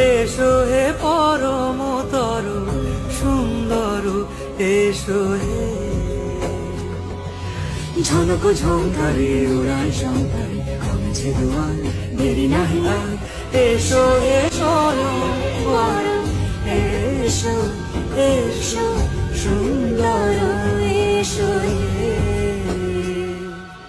এসো হে পরমতর সুন্দর এসো হে। ঝনক ঝঙ্কারে উড়ায় শঙ্কারে কমেছে দুয়ার দেরি নাহি আর। এসো এসো এসো এসো সুন্দর এসো হে।